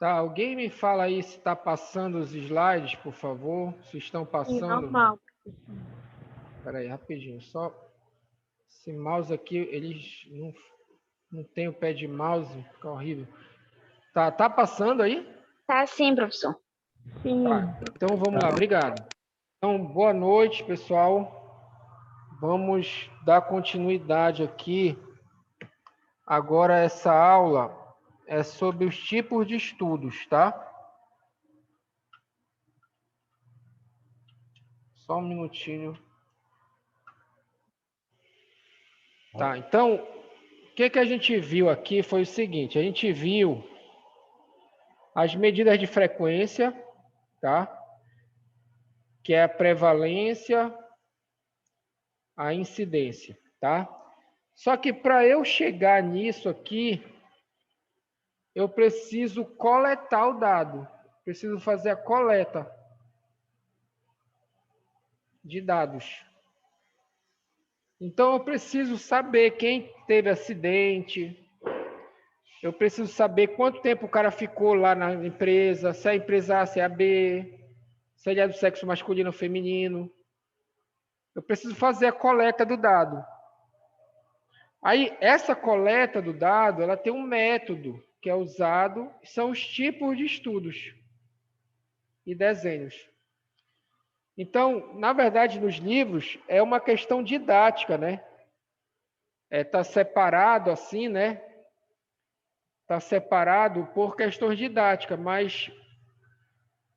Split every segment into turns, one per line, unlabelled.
Tá, alguém me fala aí se está passando os slides, por favor. Se estão
Sim,
passando.
normal.
Espera aí, rapidinho. Só esse mouse aqui, eles não tem o pé de mouse, fica horrível. Tá passando aí?
Tá sim, professor.
Sim.
Tá, então vamos lá, obrigado. Então, boa noite, pessoal. Vamos dar continuidade aqui. Agora essa aula é sobre os tipos de estudos, tá? Só um minutinho. Tá, então, o que a gente viu aqui foi o seguinte, a gente viu as medidas de frequência, tá? Que é a prevalência, a incidência, tá? Só que para eu chegar nisso aqui, eu preciso coletar o dado, preciso fazer a coleta de dados. Então, eu preciso saber quem teve acidente, eu preciso saber quanto tempo o cara ficou lá na empresa, se é a empresa A, se é a B, se ele é do sexo masculino ou feminino. Eu preciso fazer a coleta do dado. Aí, essa coleta do dado, ela tem um método que é usado, são os tipos de estudos e desenhos. Então, na verdade, nos livros, é uma questão didática, né? Tá separado assim, né? Tá separado por questões didáticas, mas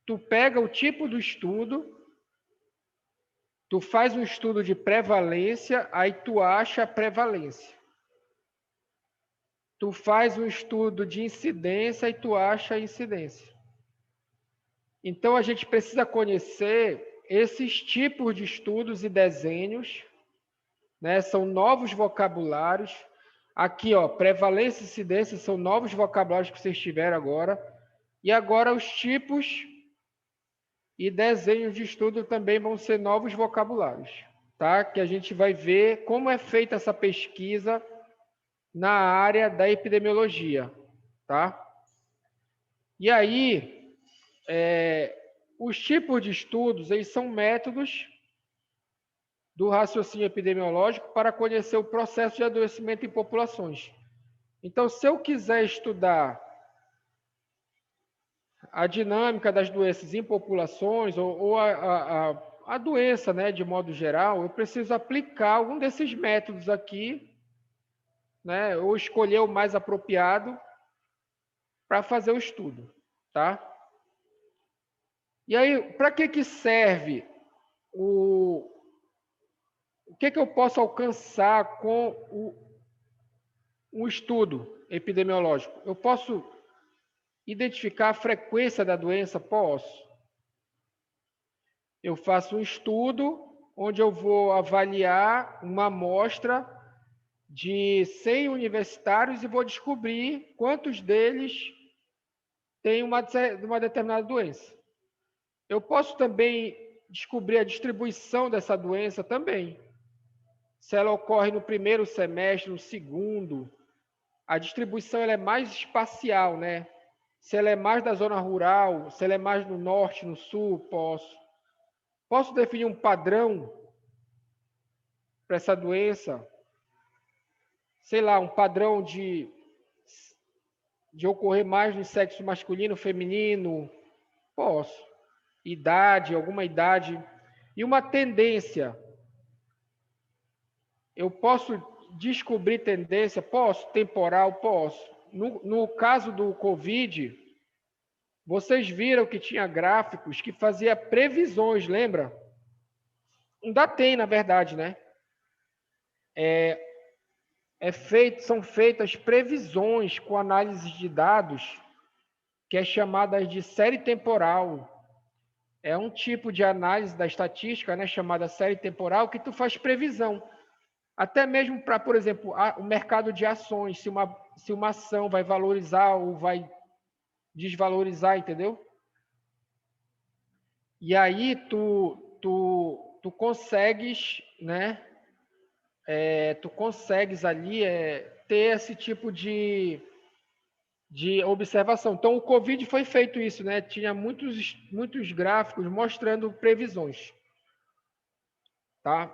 tu pega o tipo do estudo, tu faz um estudo de prevalência, aí tu acha a prevalência. Tu faz um estudo de incidência e tu acha a incidência. Então, a gente precisa conhecer esses tipos de estudos e desenhos, né? São novos vocabulários. Aqui, ó, prevalência e incidência são novos vocabulários que vocês tiveram agora. E agora os tipos e desenhos de estudo também vão ser novos vocabulários, tá? Que a gente vai ver como é feita essa pesquisa na área da epidemiologia, tá? E aí, os tipos de estudos, eles são métodos do raciocínio epidemiológico para conhecer o processo de adoecimento em populações. Então, se eu quiser estudar a dinâmica das doenças em populações, ou a doença, né, de modo geral, eu preciso aplicar algum desses métodos aqui, né, ou escolher o mais apropriado para fazer o estudo, tá? E aí, para que serve o que eu posso alcançar com um estudo epidemiológico? Eu posso identificar a frequência da doença? Posso. Eu faço um estudo onde eu vou avaliar uma amostra de 100 universitários e vou descobrir quantos deles têm uma determinada doença. Eu posso também descobrir a distribuição dessa doença também. Se ela ocorre no primeiro semestre, no segundo, a distribuição ela é mais espacial, né? Se ela é mais da zona rural, se ela é mais no norte, no sul, posso. Posso definir um padrão para essa doença? Sei lá, um padrão de ocorrer mais no sexo masculino, feminino? Posso. Idade, alguma idade. E uma tendência? Eu posso descobrir tendência? Posso. Temporal? Posso. No caso do Covid, vocês viram que tinha gráficos que fazia previsões, lembra? Ainda tem, na verdade, né? São feitas previsões com análise de dados, que é chamada de série temporal. É um tipo de análise da estatística, né, chamada série temporal, que tu faz previsão. Até mesmo para, por exemplo, o mercado de ações, se uma ação vai valorizar ou vai desvalorizar, entendeu? E aí tu consegues, né? Tu consegues ali ter esse tipo de de observação. Então, o Covid foi feito isso, né? Tinha muitos gráficos mostrando previsões, tá?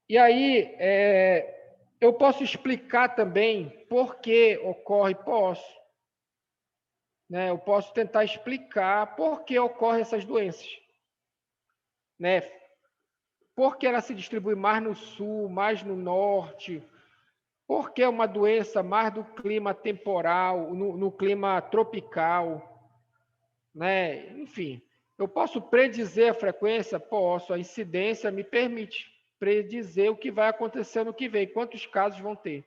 E aí, eu posso explicar também por que ocorre, posso, né? Eu posso tentar explicar por que ocorrem essas doenças, né? Por que ela se distribui mais no sul, mais no norte? Por que é uma doença mais do clima temporal, no clima tropical, né? Enfim, eu posso predizer a frequência? Posso. A incidência me permite predizer o que vai acontecer no que vem, quantos casos vão ter.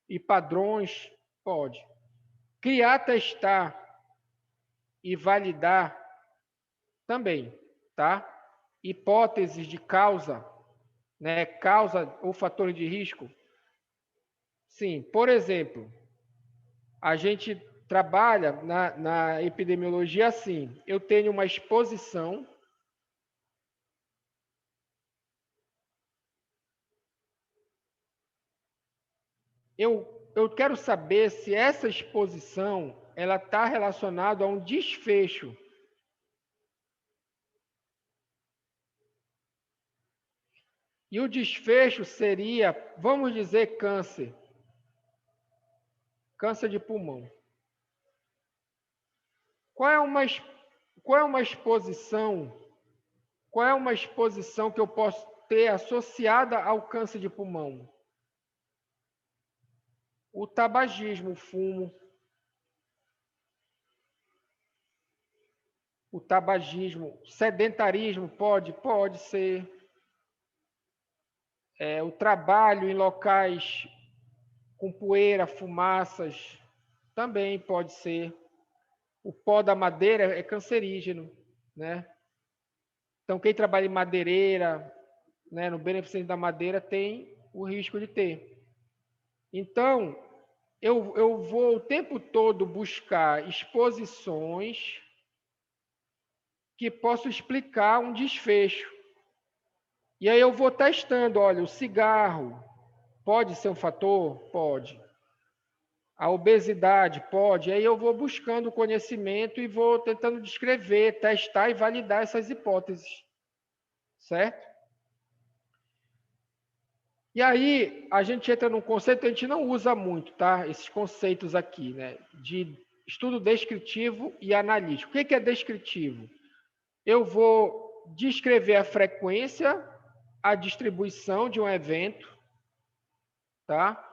E padrões? Pode. Criar, testar e validar também, tá? Hipóteses de causa, né? Causa ou fatores de risco? Sim. Por exemplo, a gente trabalha na epidemiologia assim. Eu tenho uma exposição. Eu quero saber se essa exposição ela está relacionada a um desfecho. E o desfecho seria, vamos dizer, câncer. Câncer de pulmão. Qual é uma, qual é uma exposição? Qual é uma exposição que eu posso ter associada ao câncer de pulmão? O tabagismo, o fumo. O tabagismo, sedentarismo pode ser. O trabalho em locais com poeira, fumaças, também pode ser. O pó da madeira é cancerígeno, né? Então, quem trabalha em madeireira, né, no beneficente da madeira, tem o risco de ter. Então, eu vou o tempo todo buscar exposições que possam explicar um desfecho. E aí eu vou testando, olha, o cigarro pode ser um fator? Pode. A obesidade pode. Aí eu vou buscando conhecimento e vou tentando descrever, testar e validar essas hipóteses. Certo? E aí a gente entra num conceito que a gente não usa muito, tá? Esses conceitos aqui, né? De estudo descritivo e analítico. O que é descritivo? Eu vou descrever a frequência, a distribuição de um evento, tá?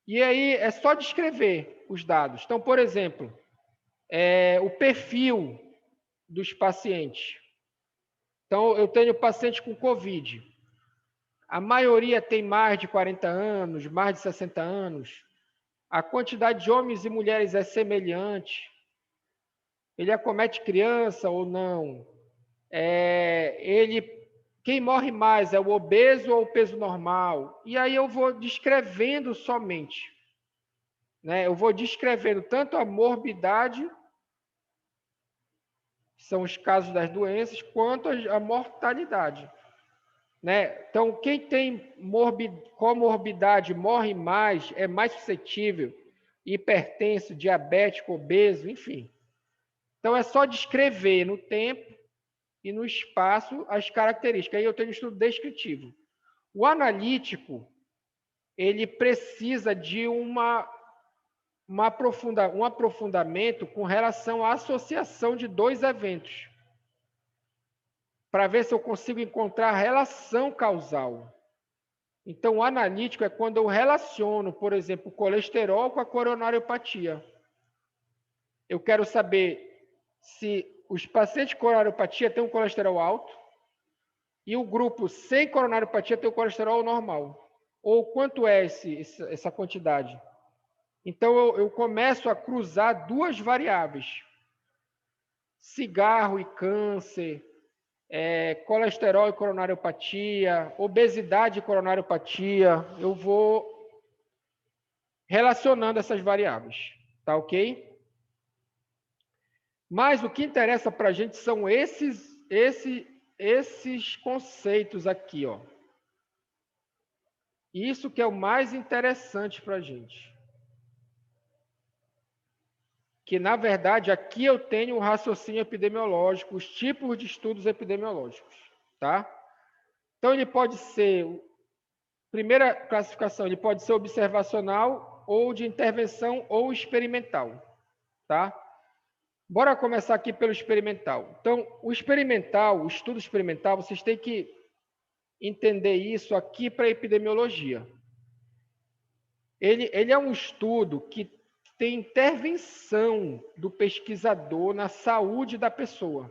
E aí é só descrever os dados. Então, por exemplo, o perfil dos pacientes. Então, eu tenho paciente com Covid. A maioria tem mais de 40 anos, mais de 60 anos. A quantidade de homens e mulheres é semelhante. Ele acomete criança ou não? Quem morre mais é o obeso ou o peso normal? E aí eu vou descrevendo somente, né? Eu vou descrevendo tanto a morbidade, que são os casos das doenças, quanto a mortalidade, né? Então, quem tem comorbidade morre mais, é mais suscetível, hipertenso, diabético, obeso, enfim. Então, é só descrever no tempo e no espaço as características. Aí eu tenho um estudo descritivo. O analítico, ele precisa de um aprofundamento com relação à associação de dois eventos, para ver se eu consigo encontrar relação causal. Então, o analítico é quando eu relaciono, por exemplo, o colesterol com a coronariopatia. Eu quero saber se os pacientes com coronariopatia têm um colesterol alto e o grupo sem coronariopatia tem o colesterol normal. Ou quanto é essa quantidade? Então, eu começo a cruzar duas variáveis. Cigarro e câncer, colesterol e coronariopatia, obesidade e coronariopatia. Eu vou relacionando essas variáveis. Tá ok? Mas o que interessa para a gente são esses conceitos aqui, ó. Isso que é o mais interessante para a gente. que, na verdade, aqui eu tenho um raciocínio epidemiológico, os tipos de estudos epidemiológicos, tá? Então, ele pode ser, primeira classificação, ele pode ser observacional ou de intervenção ou experimental, tá? Bora começar aqui pelo experimental. Então, o experimental, o estudo experimental, vocês têm que entender isso aqui para a epidemiologia. Ele é um estudo que tem intervenção do pesquisador na saúde da pessoa.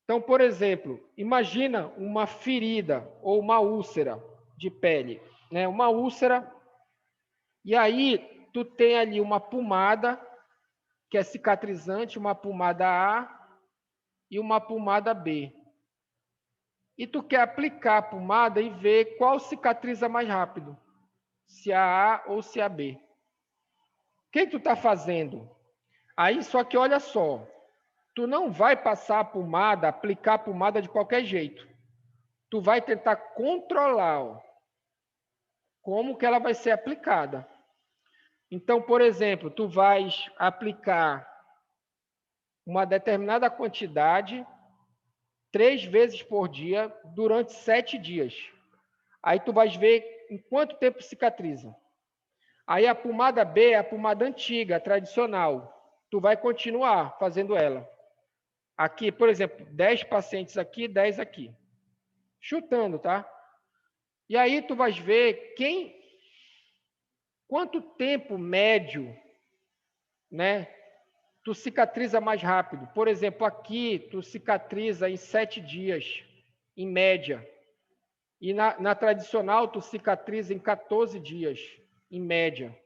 Então, por exemplo, imagina uma ferida ou uma úlcera de pele, né? Uma úlcera, e aí tu tem ali uma pomada que é cicatrizante, uma pomada A e uma pomada B. E tu quer aplicar a pomada e ver qual cicatriza mais rápido, se a A ou se a B. O que tu está fazendo? Aí, só que olha só, tu não vai passar a pomada, aplicar a pomada de qualquer jeito. Tu vai tentar controlar, ó, como que ela vai ser aplicada. Então, por exemplo, tu vais aplicar uma determinada quantidade 3 vezes por dia durante 7 dias. Aí tu vais ver em quanto tempo cicatriza. Aí a pomada B é a pomada antiga, tradicional. Tu vai continuar fazendo ela. Aqui, por exemplo, 10 pacientes aqui, 10 aqui. Chutando, tá? E aí tu vais ver quanto tempo médio, né, tu cicatriza mais rápido. Por exemplo, aqui tu cicatriza em 7 dias, em média. E na tradicional tu cicatriza em 14 dias, em média,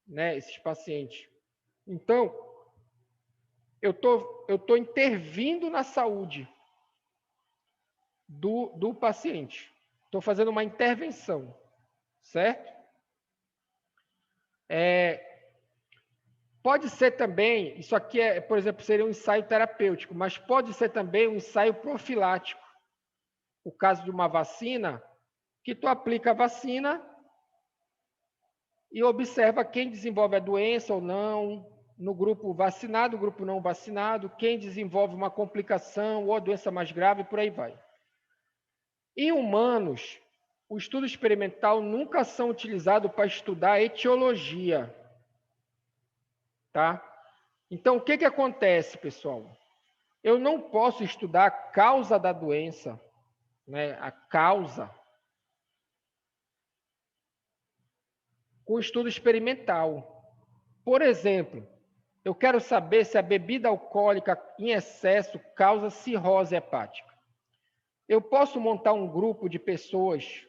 né, esses pacientes. Então, eu tô intervindo na saúde do paciente. Estou fazendo uma intervenção, certo? Pode ser também, isso aqui é, por exemplo, seria um ensaio terapêutico, mas pode ser também um ensaio profilático. O caso de uma vacina, que tu aplica a vacina e observa quem desenvolve a doença ou não, no grupo vacinado, grupo não vacinado, quem desenvolve uma complicação ou a doença mais grave, por aí vai. Em humanos, o estudo experimental nunca são utilizados para estudar a etiologia, tá? Então, o que que acontece, pessoal? Eu não posso estudar a causa da doença, né? A causa, com estudo experimental. Por exemplo, eu quero saber se a bebida alcoólica em excesso causa cirrose hepática. Eu posso montar um grupo de pessoas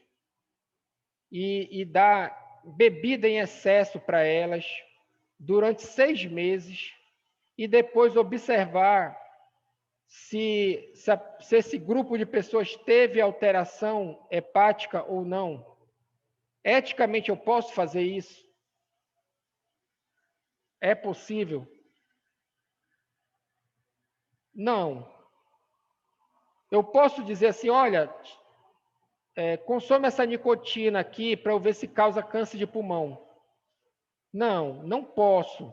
e dar bebida em excesso para elas durante 6 meses e depois observar se esse grupo de pessoas teve alteração hepática ou não. Eticamente, eu posso fazer isso? É possível? Não. Eu posso dizer assim, olha, consome essa nicotina aqui para eu ver se causa câncer de pulmão. Não, não posso.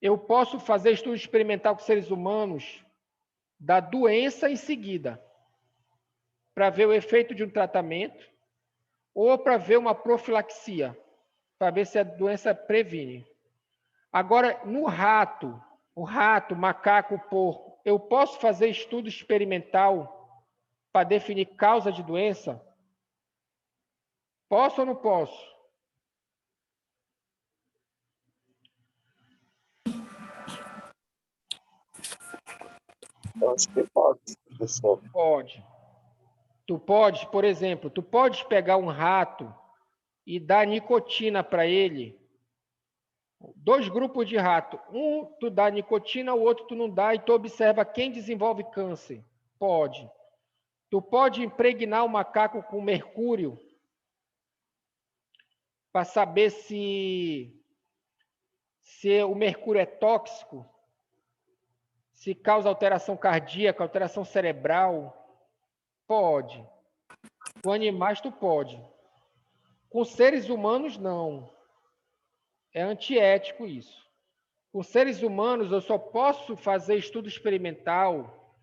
Eu posso fazer estudo experimental com seres humanos da doença em seguida, para ver o efeito de um tratamento, ou para ver uma profilaxia, para ver se a doença previne. Agora, no rato, o rato, macaco, o porco, eu posso fazer estudo experimental para definir causa de doença? Posso ou não posso?
Eu acho que pode, professor.
Pode. Tu pode, por exemplo, tu podes pegar um rato e dar nicotina para ele. 2 grupos de rato. Um tu dá nicotina, o outro tu não dá, e tu observa quem desenvolve câncer. Pode. Tu pode impregnar o macaco com mercúrio para saber se o mercúrio é tóxico, se causa alteração cardíaca, alteração cerebral. Pode. Com animais tu pode. Com seres humanos, não. É antiético isso. Com seres humanos, eu só posso fazer estudo experimental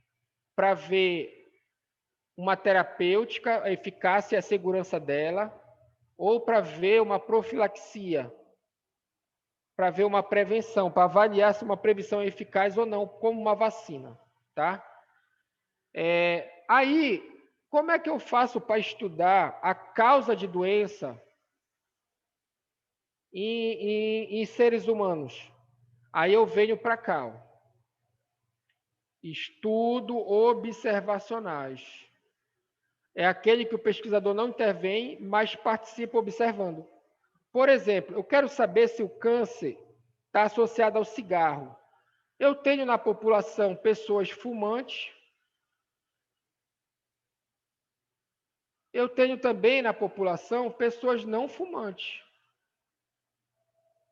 para ver uma terapêutica, a eficácia e a segurança dela, ou para ver uma profilaxia, para ver uma prevenção, para avaliar se uma prevenção é eficaz ou não, como uma vacina, tá? Aí, como é que eu faço para estudar a causa de doença em seres humanos? Aí eu venho para cá, ó. Estudo observacionais. É aquele que o pesquisador não intervém, mas participa observando. Por exemplo, eu quero saber se o câncer está associado ao cigarro. Eu tenho na população pessoas fumantes. Eu tenho também na população pessoas não fumantes.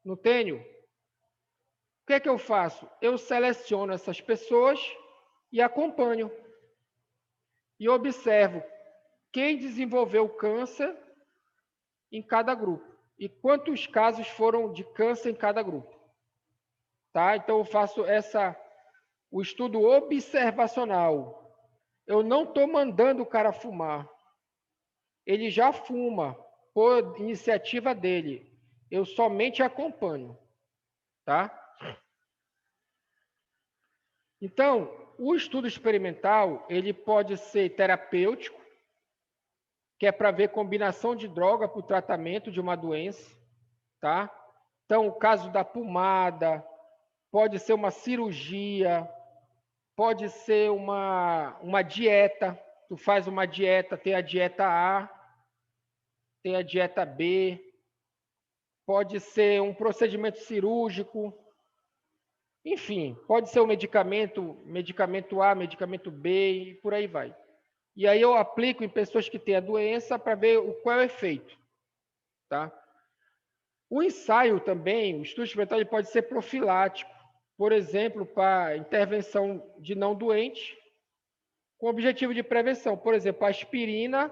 Não tenho? O que é que eu faço? Eu seleciono essas pessoas e acompanho. E observo quem desenvolveu câncer em cada grupo e quantos casos foram de câncer em cada grupo. Tá? Então eu faço o estudo observacional. Eu não estou mandando o cara fumar. Ele já fuma por iniciativa dele. Eu somente acompanho, tá? Então, o estudo experimental, ele pode ser terapêutico, que é para ver combinação de droga para o tratamento de uma doença, tá? Então, o caso da pomada, pode ser uma cirurgia, pode ser uma dieta. Tu faz uma dieta, tem a dieta A, tem a dieta B, pode ser um procedimento cirúrgico, enfim, pode ser um medicamento A, medicamento B e por aí vai. E aí eu aplico em pessoas que têm a doença para ver qual é o efeito, tá? O ensaio também, o estudo experimental, ele pode ser profilático, por exemplo, para intervenção de não doente, com objetivo de prevenção. Por exemplo, a aspirina,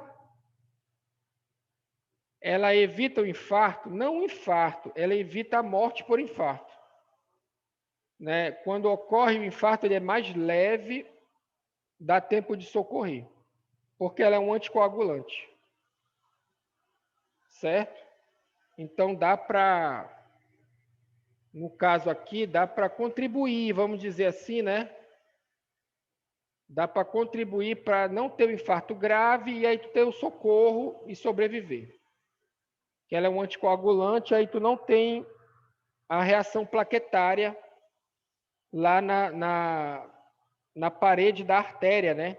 ela evita o infarto, não o infarto, ela evita a morte por infarto. Né? Quando ocorre o infarto, ele é mais leve, dá tempo de socorrer, porque ela é um anticoagulante. Certo? Então dá para, no caso aqui, dá para contribuir, vamos dizer assim, né? Dá para contribuir para não ter um infarto grave e aí tu ter o socorro e sobreviver. Que ela é um anticoagulante, aí tu não tem a reação plaquetária lá na parede da artéria, né?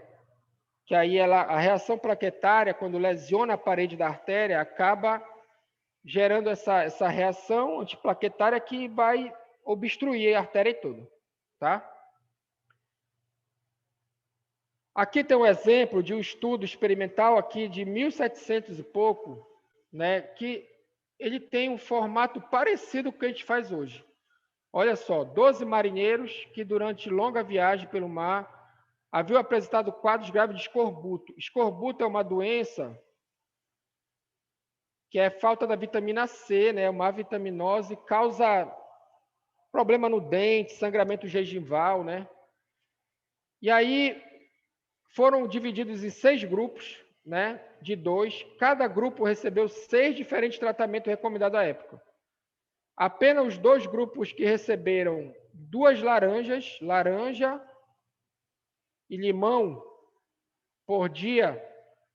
Que aí a reação plaquetária, quando lesiona a parede da artéria, acaba gerando essa reação antiplaquetária que vai obstruir a artéria toda, tá? Aqui tem um exemplo de um estudo experimental aqui de 1700 e pouco, né, que ele tem um formato parecido com o que a gente faz hoje. Olha só, 12 marinheiros que durante longa viagem pelo mar haviam apresentado quadros graves de escorbuto. Escorbuto é uma doença que é falta da vitamina C, né, uma avitaminose, causa problema no dente, sangramento gengival, né? E aí foram divididos em 6 grupos, né, de 2. Cada grupo recebeu 6 diferentes tratamentos recomendados à época. Apenas os 2 grupos que receberam 2 laranjas, laranja e limão por dia,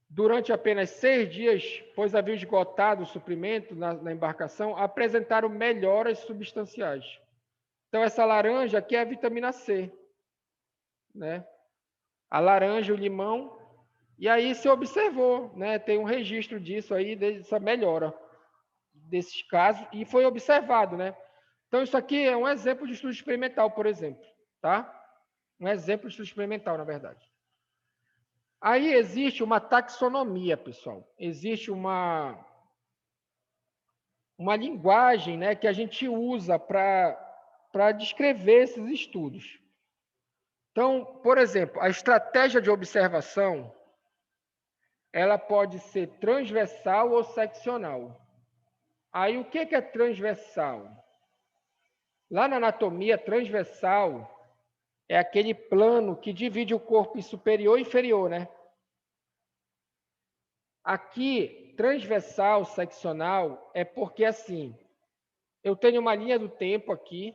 durante apenas 6 dias, pois haviam esgotado o suprimento na embarcação, apresentaram melhoras substanciais. Então, essa laranja aqui é a vitamina C, né? A laranja, o limão, e aí se observou, né? Tem um registro disso aí, dessa melhora desses casos, e foi observado, né? Então, isso aqui é um exemplo de estudo experimental, por exemplo, tá? Um exemplo de estudo experimental, na verdade. Aí existe uma taxonomia, pessoal. Existe uma linguagem, né, que a gente usa para descrever esses estudos. Então, por exemplo, a estratégia de observação, ela pode ser transversal ou seccional. Aí, o que é transversal? Lá na anatomia, transversal é aquele plano que divide o corpo em superior e inferior, né? Aqui, transversal, seccional, é porque assim, eu tenho uma linha do tempo aqui,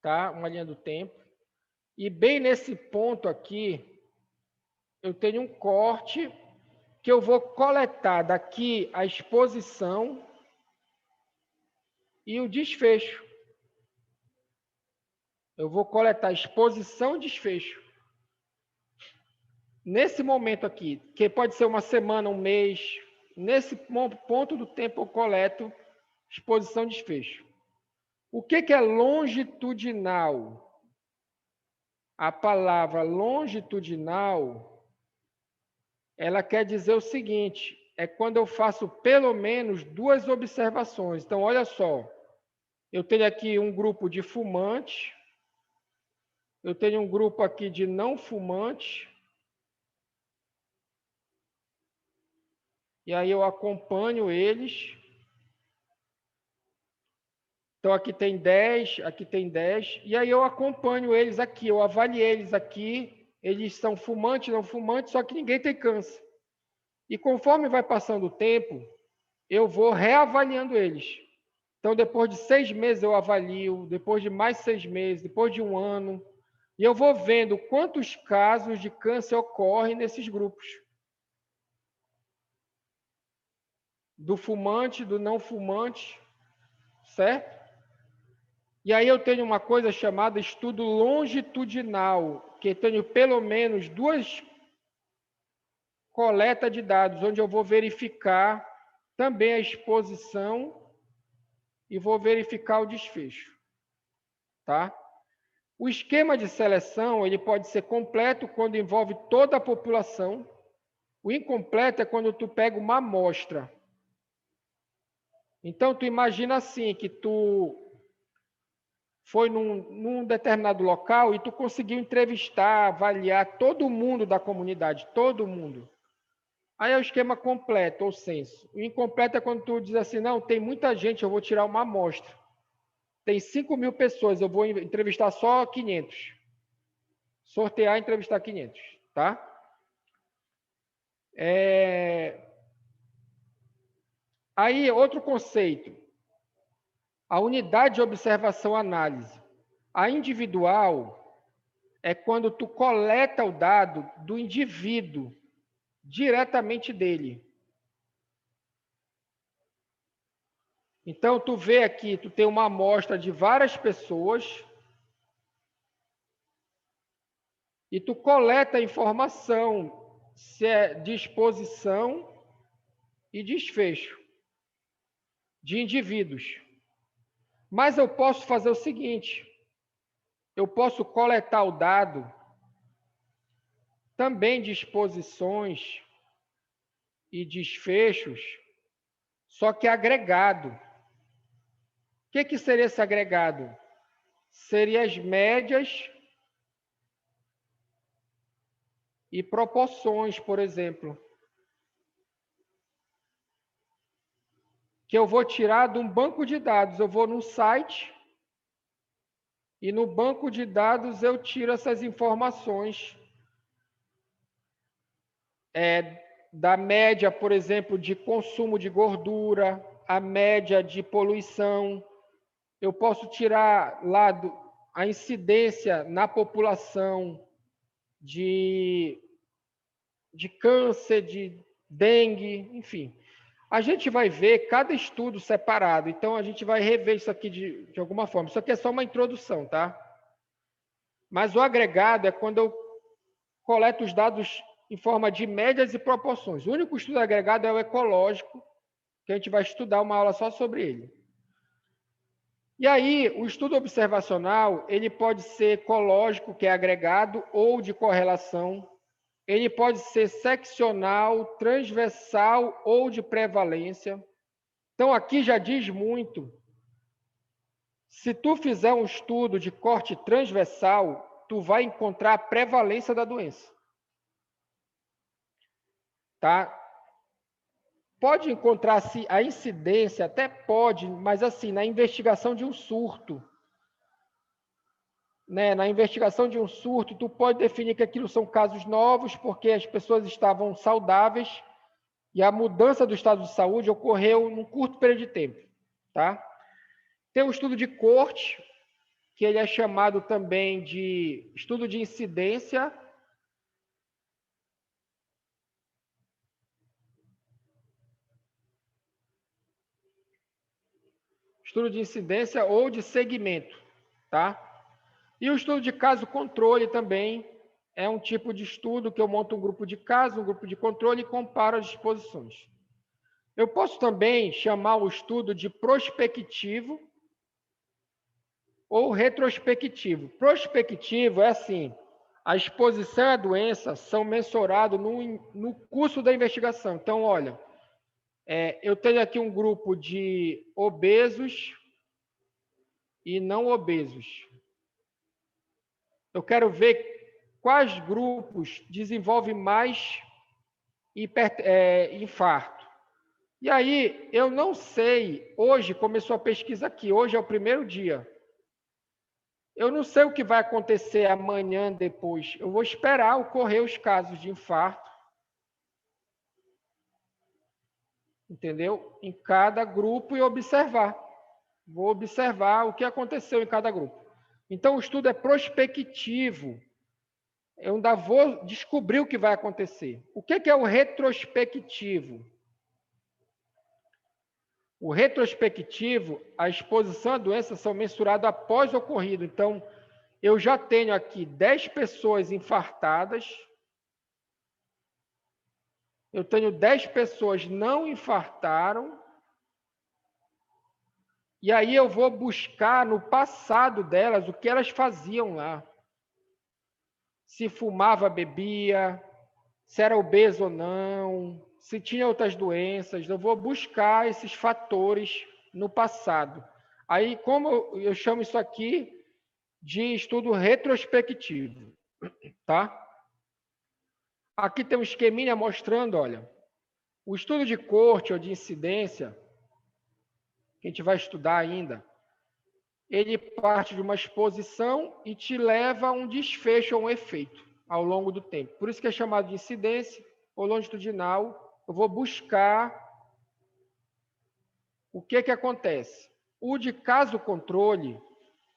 tá? Uma linha do tempo. E bem nesse ponto aqui, eu tenho um corte que eu vou coletar daqui a exposição e o desfecho. Eu vou coletar exposição e desfecho. Nesse momento aqui, que pode ser uma semana, um mês, nesse ponto do tempo eu coleto exposição e desfecho. O que é longitudinal? A palavra longitudinal, ela quer dizer o seguinte, é quando eu faço pelo menos 2 observações. Então, olha só, eu tenho aqui um grupo de fumantes, eu tenho um grupo aqui de não fumantes, e aí eu acompanho eles. Então, aqui tem 10, aqui tem 10, e aí eu acompanho eles aqui, eu avaliei eles aqui, eles são fumantes, não fumantes, só que ninguém tem câncer. E conforme vai passando o tempo, eu vou reavaliando eles. Então, depois de 6 meses eu avalio, depois de mais 6 meses, depois de 1 ano, e eu vou vendo quantos casos de câncer ocorrem nesses grupos. Do fumante, do não fumante, certo? E aí eu tenho uma coisa chamada estudo longitudinal, que tenho pelo menos 2 coletas de dados, onde eu vou verificar também a exposição e vou verificar o desfecho, tá? O esquema de seleção, ele pode ser completo quando envolve toda a população. O incompleto é quando tu pega uma amostra. Então, tu imagina assim, que tu foi num determinado local e tu conseguiu entrevistar, avaliar todo mundo da comunidade, todo mundo. Aí é o esquema completo, ou censo. O incompleto é quando tu diz assim, não, tem muita gente, eu vou tirar uma amostra. Tem 5.000 pessoas, eu vou entrevistar só 500. Sortear e entrevistar 500, tá? Aí, outro conceito. A unidade de observação-análise. A individual é quando tu coleta o dado do indivíduo, diretamente dele. Então, tu vê aqui, tu tem uma amostra de várias pessoas e tu coleta a informação, se é disposição e desfecho de indivíduos. Mas eu posso fazer o seguinte, eu posso coletar o dado também de exposições e desfechos, só que agregado. O que seria esse agregado? Seria as médias e proporções, por exemplo, que eu vou tirar de um banco de dados. Eu vou no site e no banco de dados eu tiro essas informações da média, por exemplo, de consumo de gordura, a média de poluição. Eu posso tirar lá a incidência na população de câncer, de dengue, enfim. A gente vai ver cada estudo separado, então a gente vai rever isso aqui de alguma forma. Isso aqui é só uma introdução, tá? Mas o agregado é quando eu coleto os dados em forma de médias e proporções. O único estudo agregado é o ecológico, que a gente vai estudar uma aula só sobre ele. E aí, o estudo observacional, ele pode ser ecológico, que é agregado, ou de correlação. Ele pode ser seccional, transversal ou de prevalência. Então, aqui já diz muito. Se tu fizer um estudo de corte transversal, tu vai encontrar a prevalência da doença. Tá? pode encontrar a incidência, até pode, mas assim, na investigação de um surto. Né? Na investigação de um surto, tu pode definir que aquilo são casos novos, porque as pessoas estavam saudáveis e a mudança do estado de saúde ocorreu num curto período de tempo. Tá? Tem um estudo de corte, que ele é chamado também de estudo de incidência. Estudo de incidência ou de segmento, tá? E o estudo de caso controle também é um tipo de estudo que eu monto um grupo de caso, um grupo de controle e comparo as disposições. Eu posso também chamar o estudo de prospectivo ou retrospectivo. Prospectivo é assim, a exposição à doença são mensurados no curso da investigação. Então, olha, eu tenho aqui um grupo de obesos e não obesos. Eu quero ver quais grupos desenvolvem mais infarto. E aí, eu não sei, hoje começou a pesquisa aqui, hoje é o primeiro dia. Eu não sei o que vai acontecer amanhã, depois. Eu vou esperar ocorrer os casos de infarto, entendeu? Em cada grupo e observar. Vou observar o que aconteceu em cada grupo. Então, o estudo é prospectivo. Eu ainda vou descobrir o que vai acontecer. O que é o retrospectivo? O retrospectivo, a exposição à doença são mensuradas após o ocorrido. Então, eu já tenho aqui 10 pessoas infartadas, eu tenho 10 pessoas não infartaram, e aí eu vou buscar no passado delas o que elas faziam lá. Se fumava, bebia, se era obeso ou não, se tinha outras doenças. Eu vou buscar esses fatores no passado. Aí, como eu chamo isso aqui de estudo retrospectivo, tá? Aqui tem um esqueminha mostrando, olha, o estudo de corte ou de incidência, que a gente vai estudar ainda, ele parte de uma exposição e te leva a um desfecho ou um efeito ao longo do tempo. Por isso que é chamado de incidência ou longitudinal. Eu vou buscar o que acontece. O de caso controle,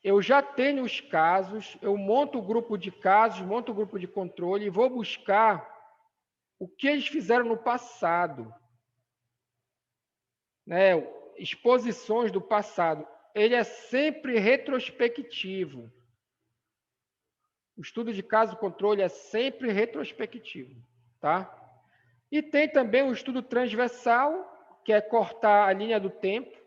eu já tenho os casos, eu monto o grupo de casos, monto o grupo de controle e vou buscar o que eles fizeram no passado, né? Exposições do passado. Ele é sempre retrospectivo. O estudo de caso controle é sempre retrospectivo, tá? E tem também o estudo transversal, que é cortar a linha do tempo,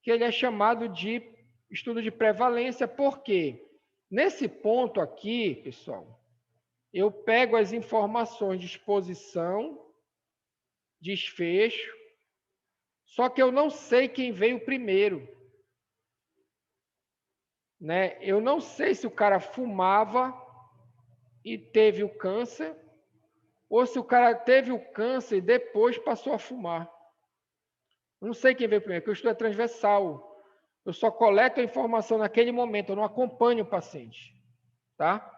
que ele é chamado de estudo de prevalência, porque nesse ponto aqui, pessoal, eu pego as informações de exposição, desfecho, só que eu não sei quem veio primeiro. Né? Eu não sei se o cara fumava e teve o câncer, ou se o cara teve o câncer e depois passou a fumar. Eu não sei quem veio primeiro, porque o estudo é transversal. Eu só coleto a informação naquele momento, eu não acompanho o paciente. Tá?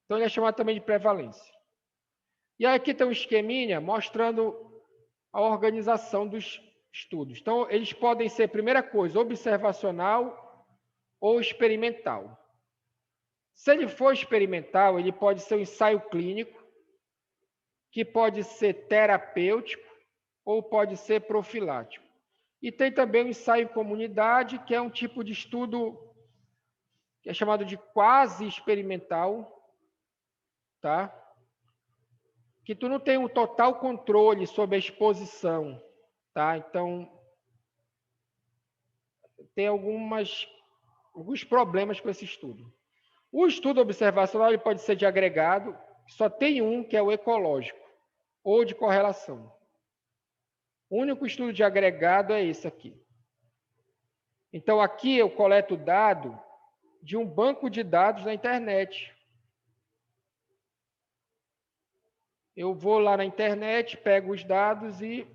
Então, ele é chamado também de prevalência. E aí aqui tem um esqueminha mostrando a organização dos estudos. Então, eles podem ser, primeira coisa, observacional ou experimental. Se ele for experimental, ele pode ser um ensaio clínico, que pode ser terapêutico ou pode ser profilático. E tem também o ensaio em comunidade, que é um tipo de estudo que é chamado de quase experimental, tá? Que tu não tem um total controle sobre a exposição, tá? Então, tem alguns problemas com esse estudo. O estudo observacional ele pode ser de agregado, só tem um, que é o ecológico, ou de correlação. O único estudo de agregado é esse aqui. Então, aqui eu coleto dado de um banco de dados na internet. Eu vou lá na internet, pego os dados e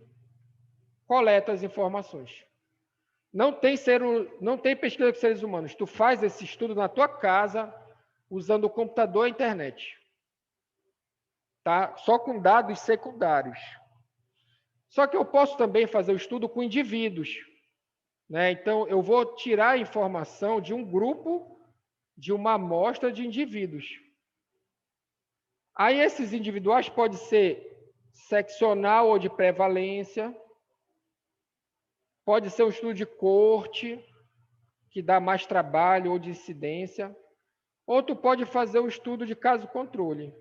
coleto as informações. Não tem pesquisa com seres humanos. Tu faz esse estudo na tua casa, usando o computador e a internet. Tá? Só com dados secundários. Só que eu posso também fazer o estudo com indivíduos. Né? Então, eu vou tirar a informação de um grupo, de uma amostra de indivíduos. Aí, esses individuais podem ser seccional ou de prevalência, pode ser um estudo de corte, que dá mais trabalho, ou de incidência, ou tu pode fazer um estudo de caso-controle.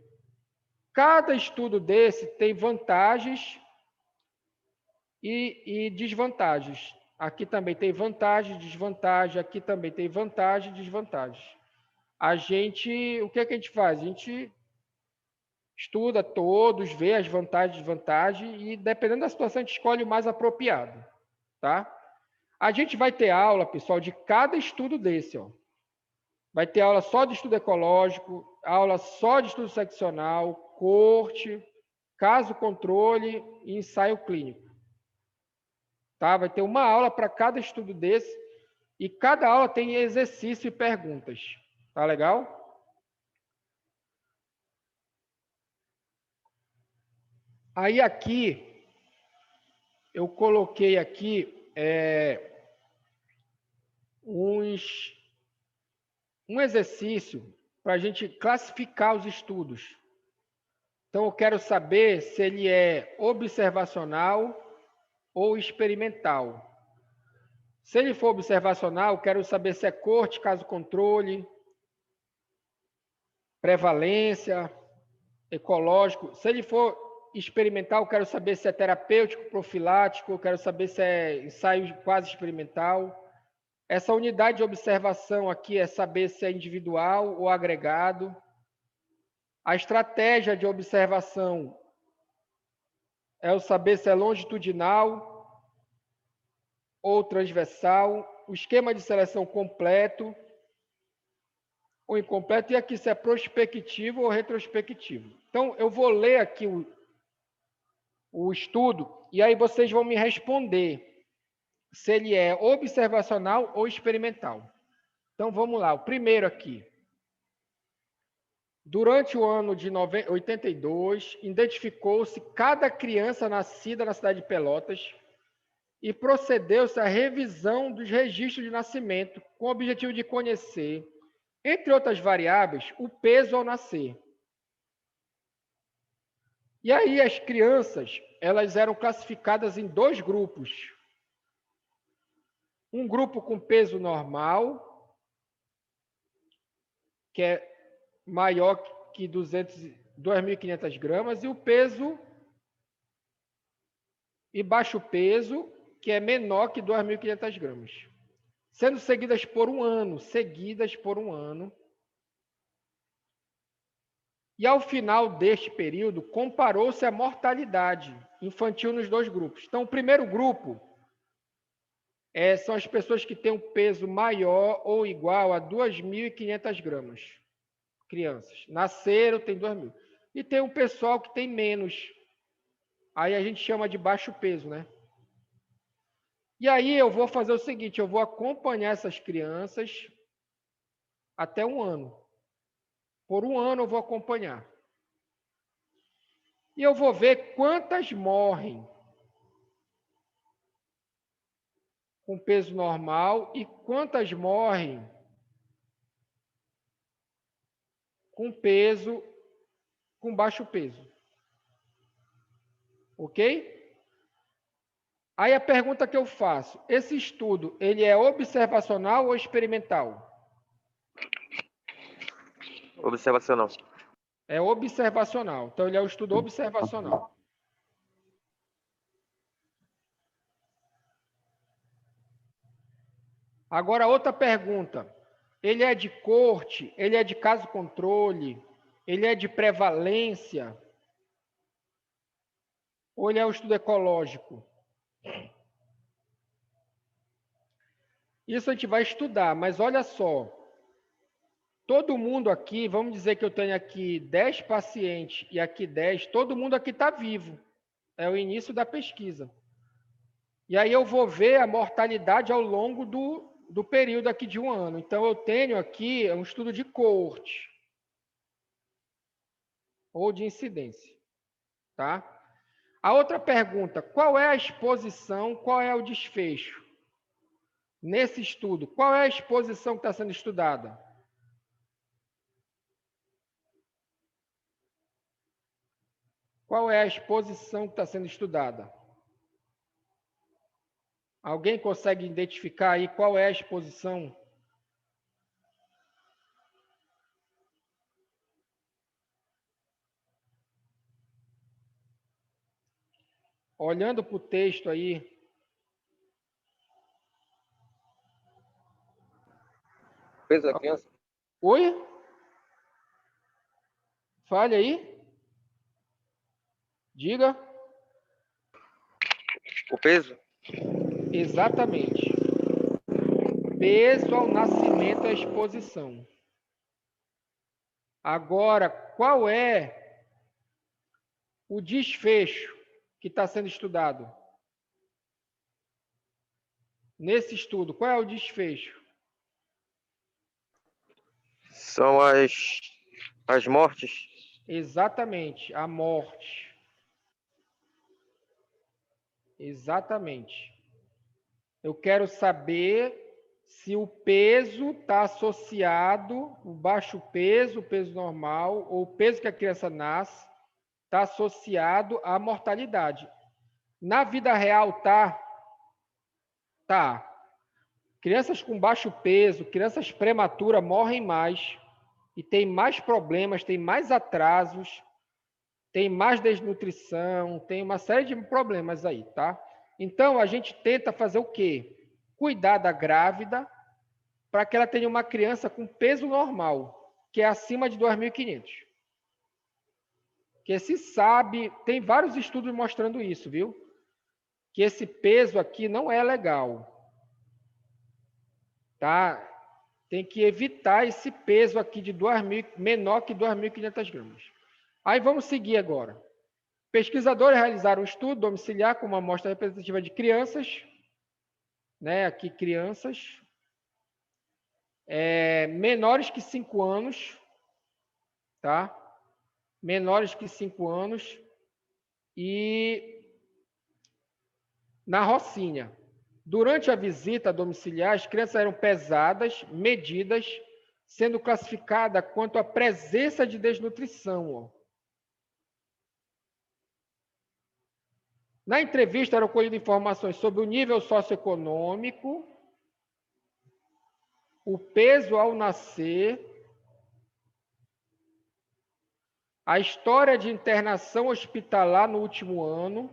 Cada estudo desse tem vantagens e desvantagens. Aqui também tem vantagem, desvantagem, aqui também tem vantagem e desvantagem. O que é que a gente faz? A gente estuda todos, vê as vantagens e desvantagens e, dependendo da situação, a gente escolhe o mais apropriado, tá? A gente vai ter aula, pessoal, de cada estudo desse, ó. Vai ter aula só de estudo ecológico, aula só de estudo seccional, corte, caso controle e ensaio clínico. Tá? Vai ter uma aula para cada estudo desse e cada aula tem exercício e perguntas. Tá legal? Aí aqui, eu coloquei aqui um exercício para a gente classificar os estudos. Então, eu quero saber se ele é observacional ou experimental. Se ele for observacional, eu quero saber se é corte, caso controle, prevalência, ecológico. Se ele for experimental, eu quero saber se é terapêutico, profilático, eu quero saber se é ensaio quase experimental. Essa unidade de observação aqui é saber se é individual ou agregado. A estratégia de observação é o saber se é longitudinal ou transversal. O esquema de seleção completo ou incompleto, e aqui se é prospectivo ou retrospectivo. Então, eu vou ler aqui o estudo, e aí vocês vão me responder se ele é observacional ou experimental. Então, vamos lá. O primeiro aqui. Durante o ano de 82, identificou-se cada criança nascida na cidade de Pelotas e procedeu-se à revisão dos registros de nascimento com o objetivo de conhecer, entre outras variáveis, o peso ao nascer. E aí as crianças, elas eram classificadas em dois grupos. Um grupo com peso normal, que é maior que 2.500 gramas, e o peso e baixo peso, que é menor que 2.500 gramas. Sendo seguidas por um ano. E ao final deste período, comparou-se a mortalidade infantil nos dois grupos. Então, o primeiro grupo são as pessoas que têm um peso maior ou igual a 2.500 gramas. Crianças. Nasceram, tem 2.000. E tem um pessoal que tem menos. Aí a gente chama de baixo peso, né? E aí eu vou fazer o seguinte, eu vou acompanhar essas crianças até um ano. Por um ano eu vou acompanhar. E eu vou ver quantas morrem com peso normal e quantas morrem com peso, com baixo peso. Ok? Aí a pergunta que eu faço, esse estudo, ele é observacional ou experimental?
Observacional.
É observacional. Então, ele é um estudo observacional. Agora, outra pergunta. Ele é de corte? Ele é de caso controle? Ele é de prevalência? Ou ele é um estudo ecológico? Isso a gente vai estudar, mas olha só. todo mundo aqui, vamos dizer que eu tenho aqui 10 pacientes e aqui 10, todo mundo aqui está vivo. É o início da pesquisa. E aí eu vou ver a mortalidade ao longo do período aqui de um ano. Então, eu tenho aqui um estudo de coorte ou de incidência. Tá? A outra pergunta, qual é a exposição, qual é o desfecho? Nesse estudo, qual é a exposição que está sendo estudada? Qual é a exposição que está sendo estudada? Alguém consegue identificar aí qual é a exposição? Olhando para o texto aí.
Peso da criança?
Oi? Fale aí. Diga.
O peso?
Exatamente. Peso ao nascimento é exposição. Agora, qual é o desfecho que está sendo estudado? Nesse estudo, qual é o desfecho?
São as mortes.
Exatamente, a morte. Exatamente. Eu quero saber se o peso está associado, o baixo peso, o peso normal, ou o peso que a criança nasce, está associado à mortalidade. Na vida real, tá? Tá. Crianças com baixo peso, crianças prematuras morrem mais e tem mais problemas, tem mais atrasos, tem mais desnutrição, tem uma série de problemas aí, tá? Então, a gente tenta fazer o quê? Cuidar da grávida para que ela tenha uma criança com peso normal, que é acima de 2.500. Que se sabe, tem vários estudos mostrando isso, viu? Que esse peso aqui não é legal. Tá? Tem que evitar esse peso aqui de 2.000, menor que 2.500 gramas. Aí vamos seguir agora. Pesquisadores realizaram um estudo domiciliar com uma amostra representativa de crianças, né? Aqui crianças, menores que 5 anos, tá? Menores que 5 anos e na Rocinha. Durante a visita domiciliar, as crianças eram pesadas, medidas, sendo classificada quanto à presença de desnutrição. Ó. Na entrevista eram colhidas informações sobre o nível socioeconômico, o peso ao nascer, a história de internação hospitalar no último ano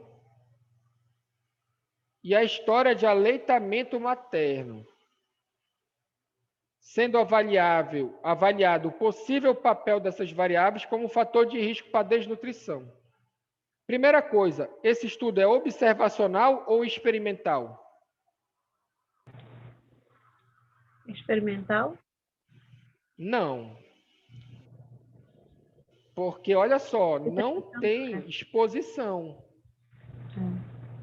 e a história de aleitamento materno, sendo avaliado o possível papel dessas variáveis como fator de risco para desnutrição. Primeira coisa, esse estudo é observacional ou experimental?
Experimental?
Não. Porque, olha só, não tem exposição.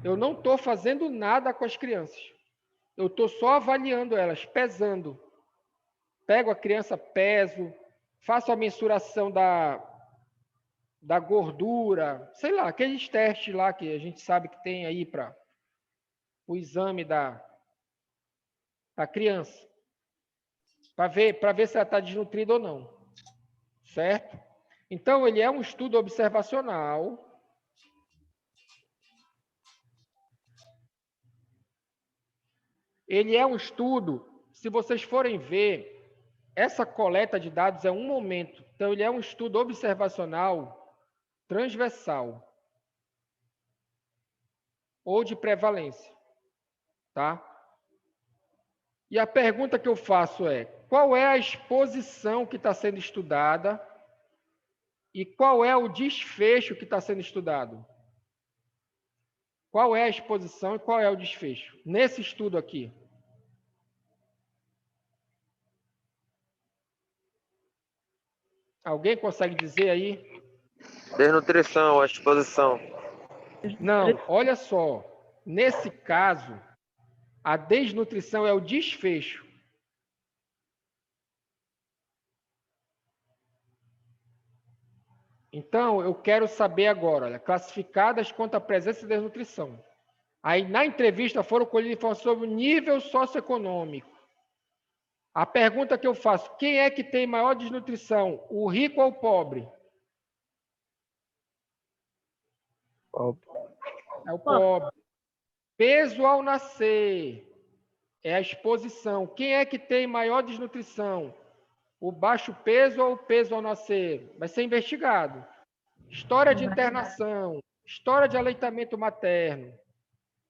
Eu não estou fazendo nada com as crianças. Eu estou só avaliando elas, pesando. Pego a criança, peso, faço a mensuração da gordura, sei lá, aqueles testes lá que a gente sabe que tem aí para o exame da criança, para ver se ela está desnutrida ou não, certo? Então, ele é um estudo observacional. Ele é um estudo, se vocês forem ver, essa coleta de dados é um momento. Então, ele é um estudo observacional transversal ou de prevalência, tá? E a pergunta que eu faço é: qual é a exposição que está sendo estudada e qual é o desfecho que está sendo estudado? Qual é a exposição e qual é o desfecho? Nesse estudo aqui. Alguém consegue dizer aí?
Desnutrição, a exposição.
Não, olha só. Nesse caso, a desnutrição é o desfecho. Então, eu quero saber agora, olha, classificadas quanto à presença de desnutrição. Aí, na entrevista, foram colhidas informações sobre o nível socioeconômico. A pergunta que eu faço, quem é que tem maior desnutrição, o rico ou o pobre? É o pobre. Peso ao nascer é a exposição. Quem é que tem maior desnutrição? O baixo peso ou o peso ao nascer? Vai ser investigado. História de internação, história de aleitamento materno.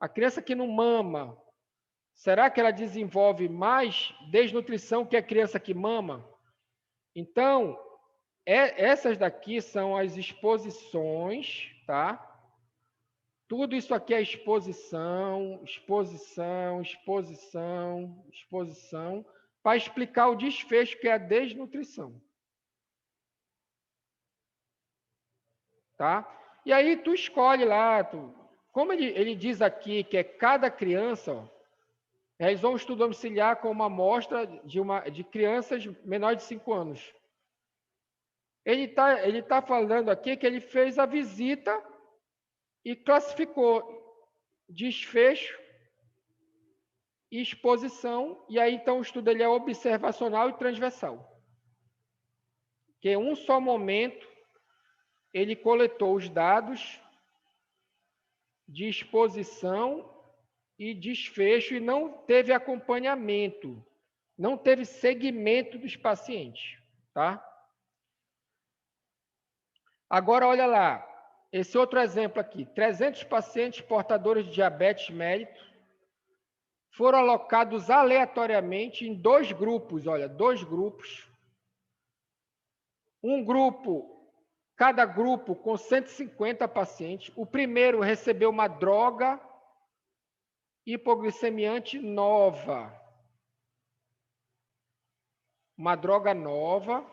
A criança que não mama, será que ela desenvolve mais desnutrição que a criança que mama? Então, essas daqui são as exposições, tá? Tudo isso aqui é exposição, exposição, exposição, exposição, para explicar o desfecho que é a desnutrição. Tá? E aí tu escolhe lá, como ele diz aqui que é cada criança, ó, realizou um estudo domiciliar com uma amostra de crianças menores de 5 anos. Ele tá falando aqui que ele fez a visita e classificou desfecho e exposição, e aí então o estudo ele é observacional e transversal. Que em um só momento ele coletou os dados de exposição e desfecho e não teve acompanhamento, não teve segmento dos pacientes, tá? Agora olha lá, esse outro exemplo aqui, 300 pacientes portadores de diabetes mellitus foram alocados aleatoriamente em 2 grupos, olha, 2 grupos. Um grupo, cada grupo com 150 pacientes. O primeiro recebeu uma droga hipoglicemiante nova. Uma droga nova.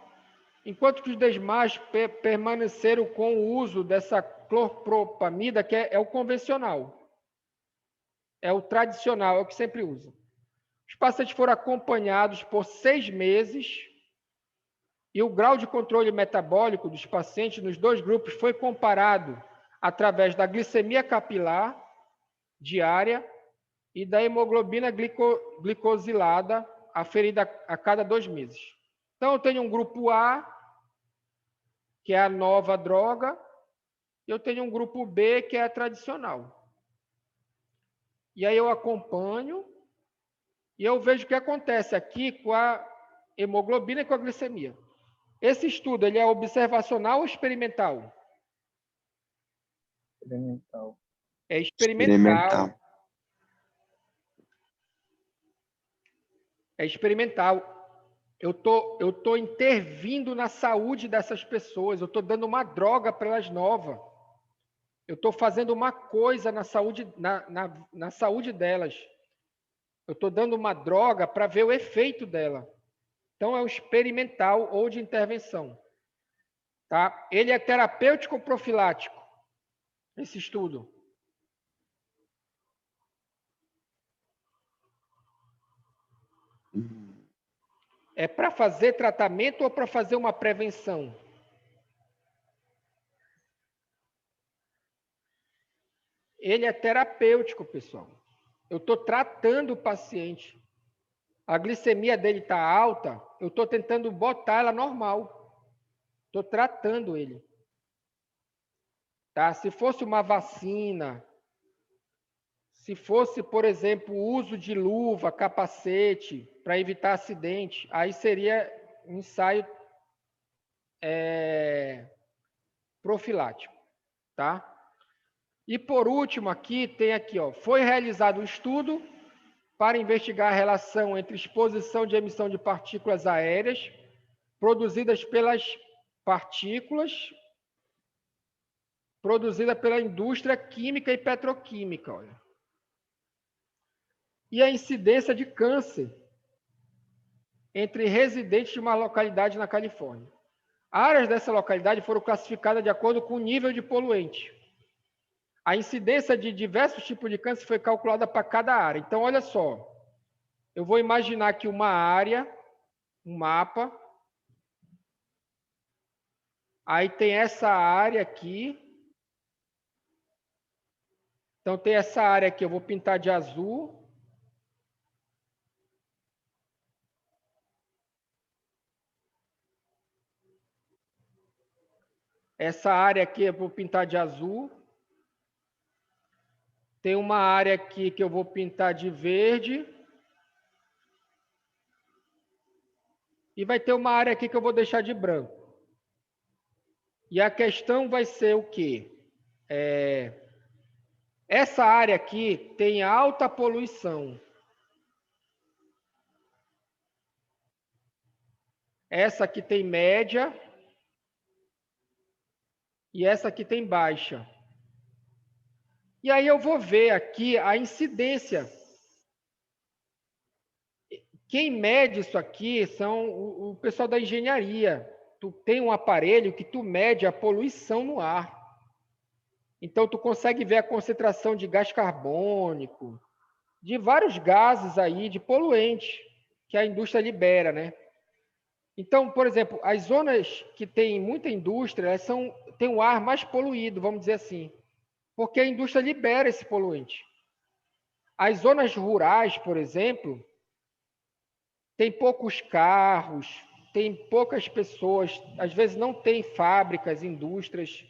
Enquanto que os demais permaneceram com o uso dessa clorpropamida, que é o convencional. É o tradicional, é o que sempre usa. Os pacientes foram acompanhados por 6 meses e o grau de controle metabólico dos pacientes nos 2 grupos foi comparado através da glicemia capilar diária e da hemoglobina glicosilada aferida a cada 2 meses. Então, eu tenho um grupo A, que é a nova droga, e eu tenho um grupo B, que é a tradicional. E aí eu acompanho e eu vejo o que acontece aqui com a hemoglobina e com a glicemia. Esse estudo ele é observacional ou experimental?
Experimental.
É experimental. É experimental. Eu tô intervindo na saúde dessas pessoas. Eu estou dando uma droga para elas nova. Eu estou fazendo uma coisa na saúde, na saúde delas. Eu estou dando uma droga para ver o efeito dela. Então, é o experimental ou de intervenção. Tá? Ele é terapêutico ou profilático? Esse estudo. É para fazer tratamento ou para fazer uma prevenção? Ele é terapêutico, pessoal. Eu estou tratando o paciente. A glicemia dele está alta, eu estou tentando botar ela normal. Estou tratando ele. Tá? Se fosse uma vacina, se fosse, por exemplo, o uso de luva, capacete, para evitar acidente, aí seria um ensaio profilático. Tá? E por último aqui, tem aqui, ó, foi realizado um estudo para investigar a relação entre exposição de emissão de partículas aéreas produzidas pelas partículas produzida pela indústria química e petroquímica, olha. E a incidência de câncer entre residentes de uma localidade na Califórnia. Áreas dessa localidade foram classificadas de acordo com o nível de poluente. A incidência de diversos tipos de câncer foi calculada para cada área. Então, olha só. Eu vou imaginar aqui uma área, um mapa. Aí tem essa área aqui. Então, tem essa área aqui, eu vou pintar de azul. Essa área aqui eu vou pintar de azul. Tem uma área aqui que eu vou pintar de verde. E vai ter uma área aqui que eu vou deixar de branco. E a questão vai ser o quê? Essa área aqui tem alta poluição. Essa aqui tem média. E essa aqui tem baixa. E aí eu vou ver aqui a incidência. Quem mede isso aqui são o pessoal da engenharia. Tu tem um aparelho que tu mede a poluição no ar. Então tu consegue ver a concentração de gás carbônico, de vários gases aí, de poluentes que a indústria libera, né? Então, por exemplo, as zonas que tem muita indústria, elas têm um ar mais poluído, vamos dizer assim, porque a indústria libera esse poluente. As zonas rurais, por exemplo, tem poucos carros, tem poucas pessoas, às vezes não tem fábricas, indústrias,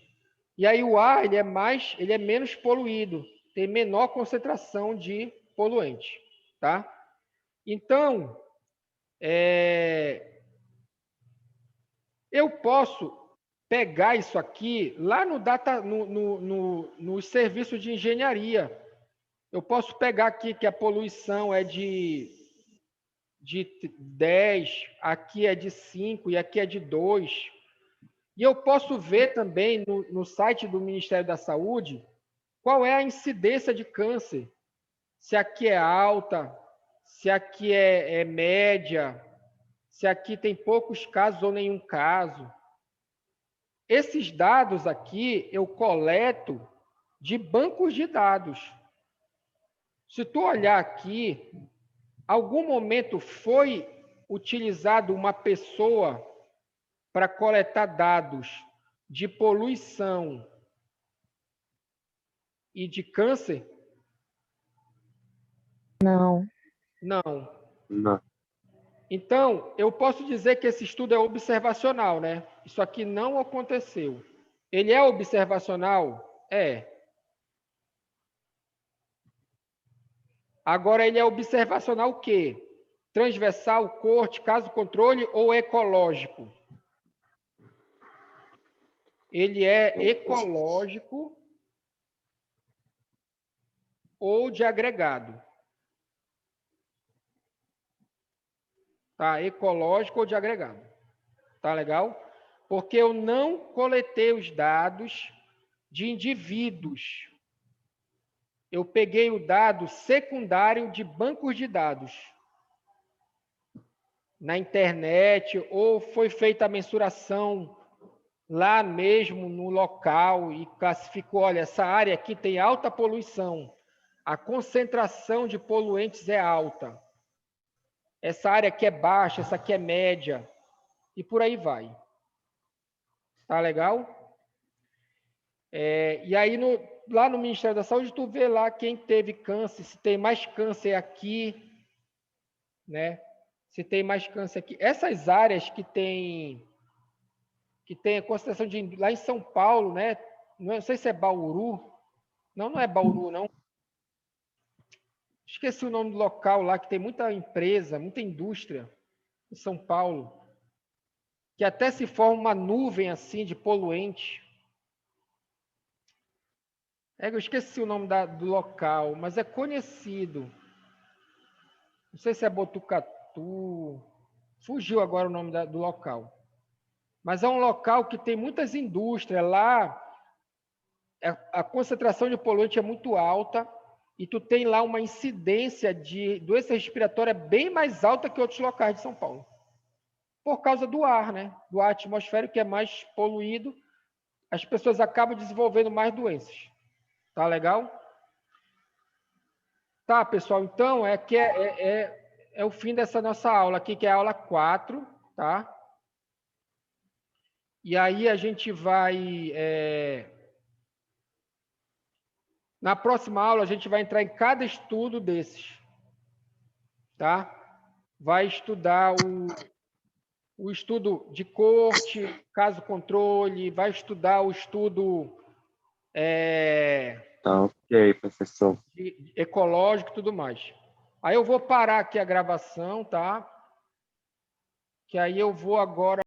e aí o ar ele é menos poluído, tem menor concentração de poluente, tá? Então, eu posso pegar isso aqui lá nos serviços de engenharia. Eu posso pegar aqui que a poluição é de 10, aqui é de 5 e aqui é de 2. E eu posso ver também no site do Ministério da Saúde qual é a incidência de câncer. Se aqui é alta, se aqui é média, se aqui tem poucos casos ou nenhum caso. Esses dados aqui eu coleto de bancos de dados. Se tu olhar aqui, algum momento foi utilizado uma pessoa para coletar dados de poluição e de câncer?
Não.
Não.
Não.
Então, eu posso dizer que esse estudo é observacional, né? Isso aqui não aconteceu. Ele é observacional? É. Agora, ele é observacional o quê? Transversal, corte, caso controle ou ecológico? Ele é ecológico ou de agregado? Tá? Ecológico ou de agregado. Tá legal? Porque eu não coletei os dados de indivíduos. Eu peguei o dado secundário de bancos de dados. Na internet, ou foi feita a mensuração lá mesmo no local e classificou, olha, essa área aqui tem alta poluição. A concentração de poluentes é alta. Essa área aqui é baixa, essa aqui é média. E por aí vai. Tá legal? E aí, lá no Ministério da Saúde, tu vê lá quem teve câncer, se tem mais câncer aqui, né? Se tem mais câncer aqui. Essas áreas que tem a concentração de... Lá em São Paulo, né? Não sei se é Bauru. Não é Bauru, não. Esqueci o nome do local lá, que tem muita empresa, muita indústria em São Paulo, que até se forma uma nuvem assim de poluente. Eu esqueci o nome do local, mas é conhecido. Não sei se é Botucatu. Fugiu agora o nome do local. Mas é um local que tem muitas indústrias. Lá a concentração de poluente é muito alta e tu tem lá uma incidência de doença respiratória bem mais alta que outros locais de São Paulo. Por causa do ar, né? Do ar atmosférico, que é mais poluído, as pessoas acabam desenvolvendo mais doenças. Tá legal? Tá, pessoal, então é o fim dessa nossa aula aqui, que é a aula 4, tá? E aí a gente vai... Na próxima aula, a gente vai entrar em cada estudo desses, tá? Vai estudar o estudo de corte, caso controle, vai estudar o estudo
Tá ok, professor.
ecológico e tudo mais. Aí eu vou parar aqui a gravação, tá? Que aí eu vou agora